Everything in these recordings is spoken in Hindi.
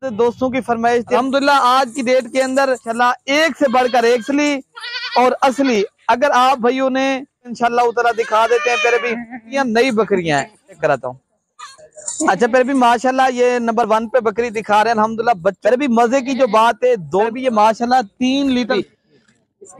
दोस्तों की फरमाइश थी। अल्हम्दुलिल्लाह आज की डेट के अंदर इंशाल्लाह एक से बढ़कर एक असली और असली अगर आप भाइयों ने इंशाल्लाह उतरा दिखा देते हैं। फिर भी ये नई बकरियां हैं, चेक कराता हूँ। अच्छा फिर भी माशाल्लाह ये नंबर 1 पे बकरी दिखा रहे हैं अल्हम्दुलिल्लाह। फिर भी मजे की जो बात है, दो भी ये माशाल्लाह 3 लीटर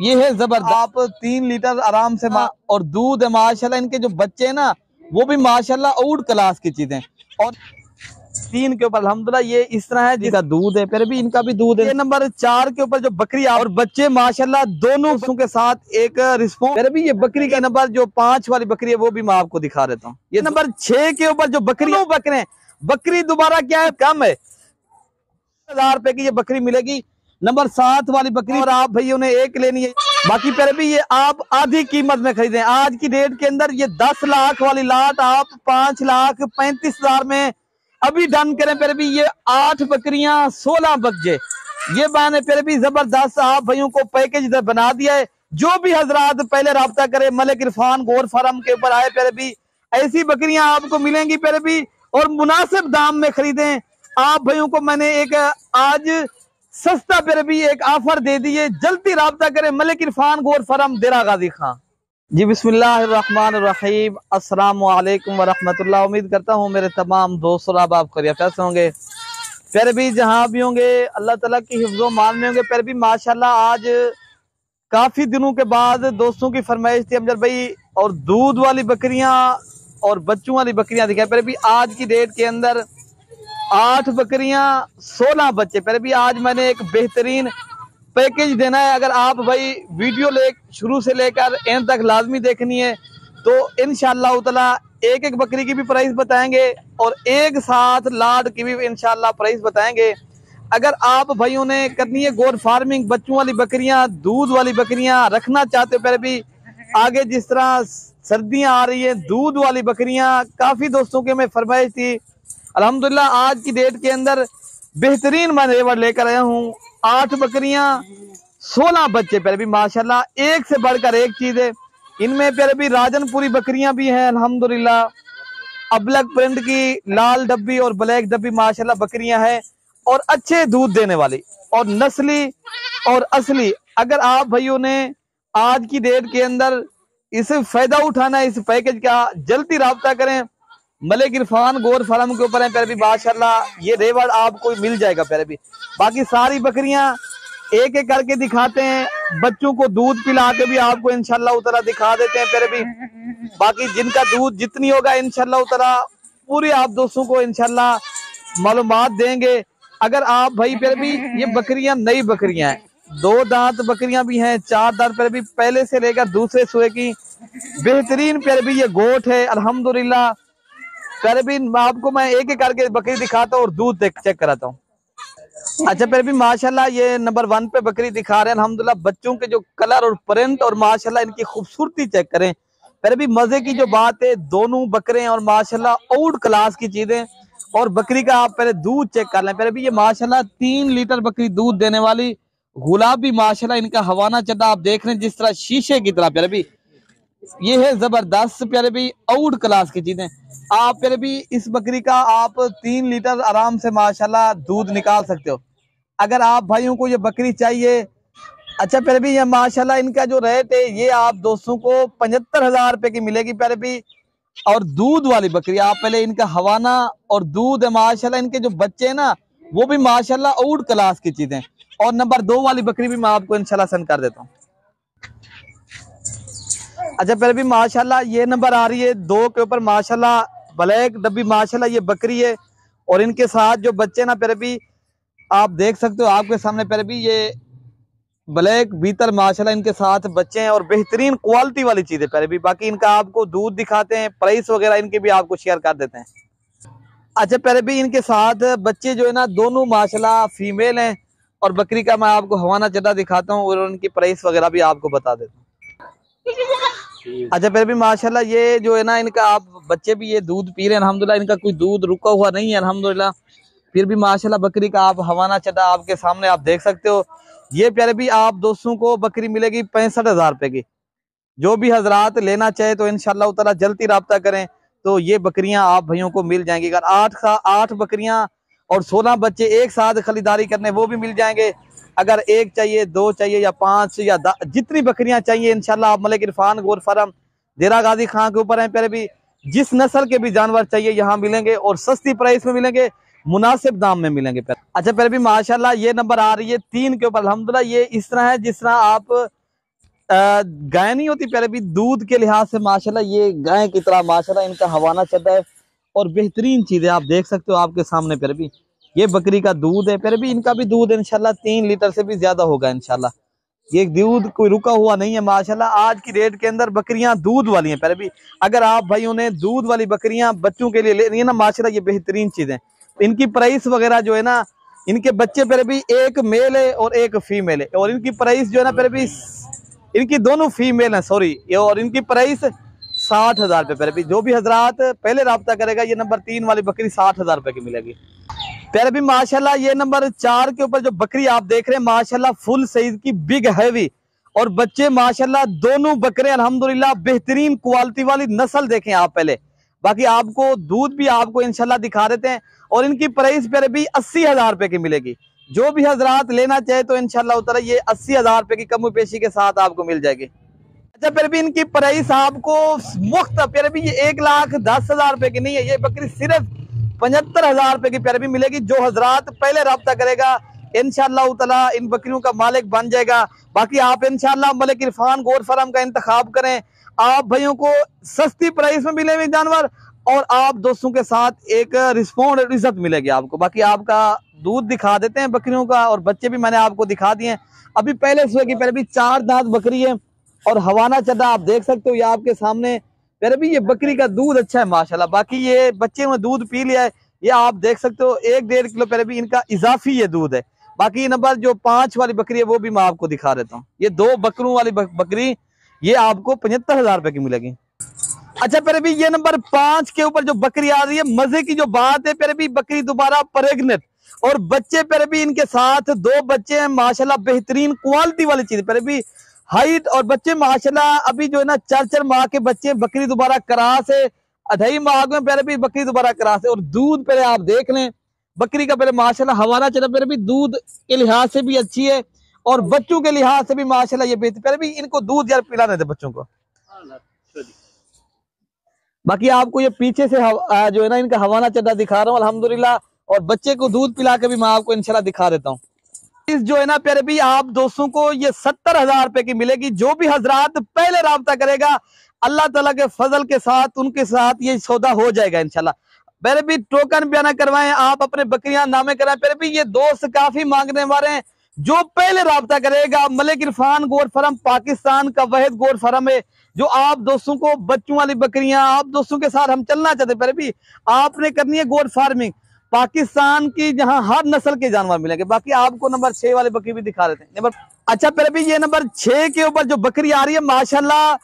ये है जबरदस्त। आप 3 लीटर आराम से और दूध है माशाल्लाह। इनके जो बच्चे हैं ना वो भी माशाल्लाह आउट क्लास की चीजें और 3 के ऊपर अल्हम्दुलिल्लाह ये इस तरह है जिसका दूध है। फिर भी इनका भी दूध है। ये नंबर 4 के ऊपर जो बकरी और बच्चे माशाल्लाह दोनों के साथ एक रिस्पॉन्स। फिर भी ये बकरी का नंबर जो 5 वाली बकरी है वो भी मैं आपको दिखा देता हूँ। ये नंबर 6 के ऊपर जो बकरी बकरे बकरी दोबारा क्या है कम है 1000 रुपए की ये बकरी मिलेगी। नंबर 7 वाली बकरी और आप भाइयों ने एक लेनी है। बाकी फिर भी ये आप आधी कीमत में खरीदें। आज की डेट के अंदर ये 10 लाख वाली लाट आप 5,35,000 में अभी डन करें। फिर भी ये 8 बकरियां 16 बच्चे ये मैंने फिर भी जबरदस्त आप भाइयों को पैकेज इधर बना दिया है। जो भी हजरात पहले राब्ता करे मलिक इरफान गोर फार्म के ऊपर आए। फिर भी ऐसी बकरियां आपको मिलेंगी फिर भी और मुनासिब दाम में खरीदें। आप भाइयों को मैंने एक आज सस्ता फिर भी एक ऑफर दे दिए। जल्दी राब्ता करें मलिक इरफान गोर फार्म देरा गाजी खां जी। बिस्मिल्लाहिर्रहमानिर्रहीम। अस्सलाम वालेकुम वरहमतुल्लाह। उम्मीद करता हूँ मेरे तमाम दोस्त और आप खैरियत से होंगे। फिर भी जहाँ भी होंगे अल्लाह ताला की हिफ्ज़ो मान में होंगे। फिर भी माशाल्लाह आज काफी दिनों के बाद दोस्तों की फरमाइश थी अमजद भाई और दूध वाली बकरियां और बच्चों वाली बकरियां दिखाई। फिर भी आज की डेट के अंदर 8 बकरियां 16 बच्चे। फिर भी आज मैंने एक बेहतरीन पैकेज देना है। अगर आप भाई वीडियो शुरू से लेकर एंड तक लाजमी देखनी है तो इंशाअल्लाह ताला एक एक बकरी की भी प्राइस बताएंगे और एक साथ लाड की भी इंशाअल्लाह प्राइस बताएंगे। अगर आप भाइयों ने करनी है गोर फार्मिंग बच्चों वाली बकरियां दूध वाली बकरियां रखना चाहते हो। फिर भी आगे जिस तरह सर्दियां आ रही है दूध वाली बकरियां काफी दोस्तों के मैं फरमाइश थी। अल्हम्दुलिल्लाह आज की डेट के अंदर बेहतरीन मैं रेवड़ लेकर आया हूँ। 8 बकरियां 16 बच्चे। फिर भी माशाल्लाह एक से बढ़कर एक चीज है। इनमें फिर भी राजनपुरी बकरियां भी हैं अल्हम्दुलिल्लाह। अबलग प्रिंट की लाल डब्बी और ब्लैक डब्बी माशाल्लाह बकरियां हैं और अच्छे दूध देने वाली और नस्ली और असली। अगर आप भाइयों ने आज की डेट के अंदर इसे फायदा उठाना है इस पैकेज का जल्दी राब्ता करें। मलिक इरफान गोर फार्म के ऊपर है। फिर भी माशाल्लाह ये रेवड़ आपको मिल जाएगा। फिर भी बाकी सारी बकरियां एक एक करके दिखाते हैं। बच्चों को दूध पिला के भी आपको इंशाल्लाह उतरा दिखा देते हैं। फिर भी बाकी जिनका दूध जितनी होगा इंशाल्लाह उतरा पूरी आप दोस्तों को इंशाल्लाह मालूमात देंगे। अगर आप भाई फिर भी ये बकरियां नई बकरियां हैं 2 दांत बकरियां भी हैं 4 दांत। फिर भी पहले से लेकर दूसरे सुए की बेहतरीन फिर भी ये गोट है अल्हम्दुलिल्लाह। फिर भी आपको मैं एक एक करके बकरी दिखाता हूँ और दूध चेक कराता हूँ। अच्छा फिर भी माशाल्लाह ये नंबर 1 पे बकरी दिखा रहे हैं अल्हम्दुलिल्लाह। बच्चों के जो कलर और प्रिंट और माशाल्लाह इनकी खूबसूरती चेक करें। फिर भी मजे की जो बात है दोनों बकरे और माशाल्लाह आउट क्लास की चीजें और बकरी का आप पहले दूध चेक कर लें। फिर भी ये माशाल्लाह 3 लीटर बकरी दूध देने वाली गुलाबी माशाल्लाह इनका हवाना चड्डा आप देख रहे हैं जिस तरह शीशे की तरह। फिर भी ये है जबरदस्त प्यारे भी आउट क्लास की चीजें। आप फिर भी इस बकरी का आप 3 लीटर आराम से माशाल्लाह दूध निकाल सकते हो अगर आप भाइयों को ये बकरी चाहिए। अच्छा फिर भी ये माशाल्लाह इनका जो रेट है ये आप दोस्तों को 75,000 रुपए की मिलेगी। फिर भी और दूध वाली बकरी आप पहले इनका हवाना और दूध है माशाल्लाह। इनके जो बच्चे हैं ना वो भी माशाल्लाह आउट क्लास की चीजें और नंबर 2 वाली बकरी भी मैं आपको इंशाल्लाह सेंड कर देता हूँ। अच्छा फिर भी माशाल्लाह ये नंबर आ रही है 2 के ऊपर माशाल्लाह ब्लैक डब्बी माशाल्लाह ये बकरी है और इनके साथ जो बच्चे ना फिर भी आप देख सकते हो आपके सामने। फिर भी ये ब्लैक बीतल माशाल्लाह इनके साथ बच्चे हैं और बेहतरीन क्वालिटी वाली चीज है। फिर भी बाकी इनका आपको दूध दिखाते हैं प्राइस वगैरह इनके भी आपको शेयर कर देते हैं। अच्छा फिर भी इनके साथ बच्चे जो है ना दोनों माशाल्लाह फीमेल हैं और बकरी का मैं आपको हवाना चड्डा दिखाता हूँ और उनकी प्राइस वगैरह भी आपको बता देता हूँ। अच्छा फिर भी माशाल्लाह ये जो है ना इनका आप बच्चे भी ये दूध पी रहे हैं अल्हम्दुलिल्लाह। इनका कोई दूध रुका हुआ नहीं है अल्हम्दुलिल्लाह। फिर भी माशाल्लाह बकरी का आप हवाना चड्डा आपके सामने आप देख सकते हो। ये प्यारे भी आप दोस्तों को बकरी मिलेगी 65,000 रुपए की। जो भी हजरात लेना चाहे तो इंशाल्लाह ताला जल्दी राब्ता करें तो ये बकरियां आप भाइयों को मिल जाएंगी। अगर 8 बकरियां और 16 बच्चे एक साथ खरीदारी करने वो भी मिल जाएंगे। अगर एक चाहिए, 2 चाहिए या 5 या जितनी बकरियां चाहिए इंशाल्लाह आप मलिक इरफान गोट फार्म देरा गाजी खां के ऊपर है। फिर भी जिस नस्ल के भी जानवर चाहिए यहाँ मिलेंगे और सस्ती प्राइस में मिलेंगे, मुनासिब दाम में मिलेंगे। अच्छा फिर भी माशाल्लाह ये नंबर आ रही है 3 के ऊपर। अल्हम्दुलिल्लाह ये इस तरह है जिस तरह आप गाय नहीं होती पहले भी दूध के लिहाज से माशाल्लाह ये गाय की तरह माशाल्लाह इनका हवाना चढ़ा है और बेहतरीन चीजें आप देख सकते हो आपके सामने। फिर भी ये बकरी का दूध है, फिर भी इनका भी दूध इंशाल्लाह 3 लीटर से भी ज्यादा होगा इंशाल्लाह। ये दूध कोई रुका हुआ नहीं है माशाल्लाह। आज की रेट के अंदर बकरियां दूध वाली हैं। फिर भी अगर आप भाइयों ने दूध वाली बकरियां बच्चों के लिए लेनी है ना माशाल्लाह ये बेहतरीन चीज है। इनकी प्राइस वगैरह जो है ना, इनके बच्चे फिर भी एक मेल है और एक फीमेल है और इनकी प्राइस जो है ना फिर भी इनकी दोनों फीमेल है सॉरी, और इनकी प्राइस 60,000 रुपये। फिर भी जो भी हजरात पहले राब्ता करेगा ये नंबर 3 वाली बकरी 60,000 रुपये की मिलेगी। फिर भी माशाल्लाह ये नंबर 4 के ऊपर जो बकरी आप देख रहे हैं माशाल्लाह फुल साइज की बिग हैवी और बच्चे माशाल्लाह दोनों बकरे अल्हम्दुलिल्लाह बेहतरीन क्वालिटी वाली नस्ल देखें आप पहले। बाकी आपको दूध भी आपको इंशाल्लाह दिखा देते हैं और इनकी प्राइस फिर भी 80,000 रुपये की मिलेगी। जो भी हजरात लेना चाहे तो इंशाल्लाह उतारा ये 80,000 रुपये की कम पेशी के साथ आपको मिल जाएगी। अच्छा फिर भी इनकी प्राइस आपको मुफ्त, फिर भी ये 1,10,000 रुपये की नहीं है, ये बकरी सिर्फ 75,000 रुपये की फिर भी मिलेगी। जो हजरात पहले रब्ता करेगा इंशाल्लाह उतारा इन बकरियों का मालिक बन जाएगा। बाकी आप इंशाल्लाह मलिक इरफान गोट फार्म का इंतखाब करें, आप भाइयों को सस्ती प्राइस में मिलेंगे जानवर और आप दोस्तों के साथ एक रिस्पॉन्ड और इज्जत मिलेगी आपको। बाकी आपका दूध दिखा देते हैं बकरियों का और बच्चे भी मैंने आपको दिखा दिए। अभी पहले सुबह की पहले भी 4 दांत बकरी है और हवाना चढ़ा आप देख सकते हो ये आपके सामने। फिर भी ये बकरी का दूध अच्छा है माशाल्लाह। बाकी ये बच्चे में दूध पी लिया है, ये आप देख सकते हो 1-1.5 किलो फिर भी इनका इजाफी ये दूध है। बाकी नंबर जो 5 वाली बकरी है वो भी मैं आपको दिखा देता हूँ। ये 2 बकरों वाली बकरी ये आपको 75,000 रुपये की मिलेगी। अच्छा फिर भी ये नंबर 5 के ऊपर जो बकरी आ रही है, मजे की जो बात है फिर भी बकरी दोबारा प्रेग्नेंट और बच्चे फिर भी इनके साथ 2 बच्चे हैं माशाल्लाह बेहतरीन क्वालिटी वाली चीज। फिर भी हाइट और बच्चे माशाल्लाह अभी जो है ना 4-4 माह के बच्चे, बकरी दोबारा करास है, 2.5 माह में फिर भी बकरी दोबारा करास है और दूध पहले आप देख लें बकरी का पहले माशाल्लाह हवाना चला फिर भी दूध के लिहाज से भी अच्छी है और बच्चों के लिहाज से भी माशाल्लाह ये बेहतर। फिर भी इनको दूध यार पिलाने थे बच्चों को। बाकी आपको ये पीछे से जो है ना इनका हवाना चड्डा दिखा रहा हूँ अल्हम्दुलिल्लाह और बच्चे को दूध पिला के भी मैं आपको इंशाल्लाह दिखा देता हूँ। इस जो है ना प्यारे भी आप दोस्तों को ये 70,000 रुपये की मिलेगी। जो भी हजरात पहले राब्ता करेगा अल्लाह ताला के फजल के साथ उनके साथ ये सौदा हो जाएगा इंशाल्लाह। मेरे भी टोकन बयाना करवाएं, आप अपने बकरियां नामे कराएं। फिर भी ये दोस्त काफी मांगने वाले हैं। जो पहले राब्ता करेगा मलिक इरफान गोट फार्म पाकिस्तान का वहीद गोट फार्म है जो आप दोस्तों को बच्चों वाली बकरियां आप दोस्तों के साथ हम चलना चाहते हैं। फिर भी आपने करनी है गोट फार्मिंग पाकिस्तान की जहां हर नस्ल के जानवर मिलेंगे। बाकी आपको नंबर 6 वाली बकरी भी दिखा देते हैं नंबर। अच्छा फिर भी ये नंबर 6 के ऊपर जो बकरी आ रही है माशाल्लाह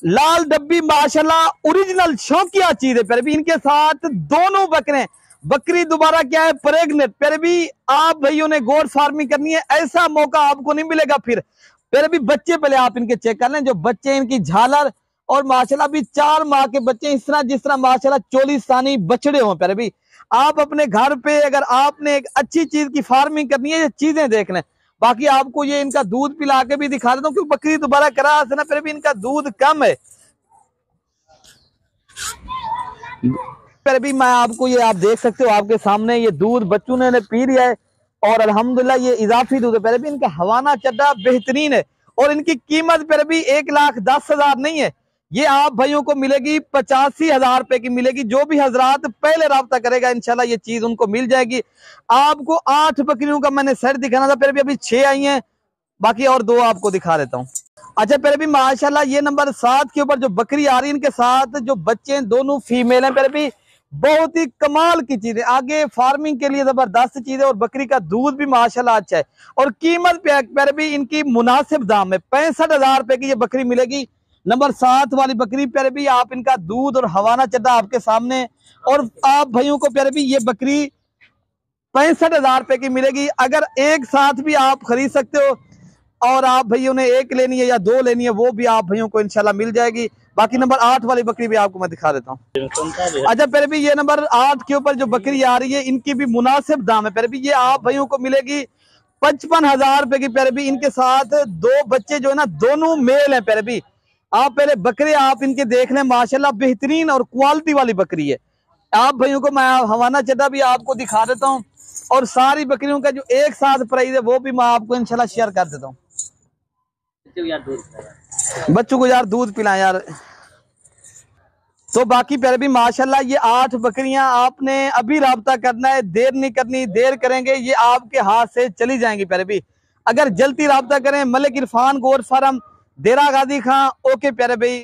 लाल डब्बी माशाल्लाह ओरिजिनल शौकिया चीज है। फिर भी इनके साथ दोनों बकरे, बकरी दोबारा क्या है प्रेग्नेंट। फिर भी आप भाइयों ने गोट फार्मिंग करनी है, ऐसा मौका आपको नहीं मिलेगा। फिर भी बच्चे पहले आप इनके चेक कर लें, जो बच्चे इनकी झालर और माशाल्लाह भी 4 माह के बच्चे इस तरह जिस तरह माशाल्लाह चोलिस्तानी बछड़े हों। फिर भी आप अपने घर पे अगर आपने एक अच्छी चीज की फार्मिंग करनी है ये चीजें देख लें। बाकी आपको ये इनका दूध पिला के भी दिखा देता हूँ क्योंकि बकरी दोबारा करा है ना, फिर भी इनका दूध कम है। फिर भी मैं आपको ये आप देख सकते हो आपके सामने ये दूध बच्चों ने पी लिया है और अल्हम्दुलिल्लाह ये इजाफी दूध है। फिर भी इनका हवाना चड्डा बेहतरीन है और इनकी कीमत फिर भी 1,10,000 नहीं है, ये आप भाइयों को मिलेगी 85,000 रुपए की मिलेगी। जो भी हजरात पहले राब्ता करेगा इंशाल्लाह ये चीज उनको मिल जाएगी। आपको 8 बकरियों का मैंने सेट दिखाना था, फिर भी अभी 6 आई हैं, बाकी और 2 आपको दिखा देता हूँ। अच्छा फिर भी माशाल्लाह ये नंबर 7 के ऊपर जो बकरी आ रही है इनके साथ जो बच्चे दोनों फीमेल हैं। फिर भी बहुत ही कमाल की चीज है, आगे फार्मिंग के लिए जबरदस्त चीज है और बकरी का दूध भी माशाल्लाह अच्छा है और कीमत पर भी इनकी मुनासिब दाम है। 65,000 रुपए की ये बकरी मिलेगी। नंबर 7 वाली बकरी प्यारे भी आप इनका दूध और हवाना चड्डा आपके सामने और आप भाइयों को प्यारे भी ये बकरी 65,000 रुपए की मिलेगी। अगर एक साथ भी आप खरीद सकते हो और आप भाइयों ने एक लेनी है या 2 लेनी है वो भी आप भाइयों को इंशाल्लाह मिल जाएगी। बाकी नंबर 8 वाली बकरी भी आपको मैं दिखा देता हूँ। अच्छा फिर भी ये नंबर 8 के ऊपर जो बकरी आ रही है इनकी भी मुनासिब दाम है। फिर भी ये आप भाइयों को मिलेगी 55,000 रुपए की। फिर भी इनके साथ 2 बच्चे जो है ना दोनों मेल हैं। फिर भी आप पहले बकरे आप इनके देख लें, माशाल्लाह बेहतरीन और क्वालिटी वाली बकरी है। आप भाइयों को मैं हवाना चटा भी आपको दिखा देता हूँ और सारी बकरियों का जो एक साथ प्राइस है वो भी मैं आपको इंशाल्लाह शेयर कर देता हूँ। बच्चों को यार दूध पिलाएं यार। तो बाकी फिर भी माशाल्लाह ये 8 बकरियां आपने अभी राब्ता करना है, देर नहीं करनी। देर करेंगे ये आपके हाथ से चली जाएंगी। फिर भी अगर जल्दी राब्ता करें, मलिक इरफान गोट फार्म, देरा गाजी खां। ओके प्यारे भाई।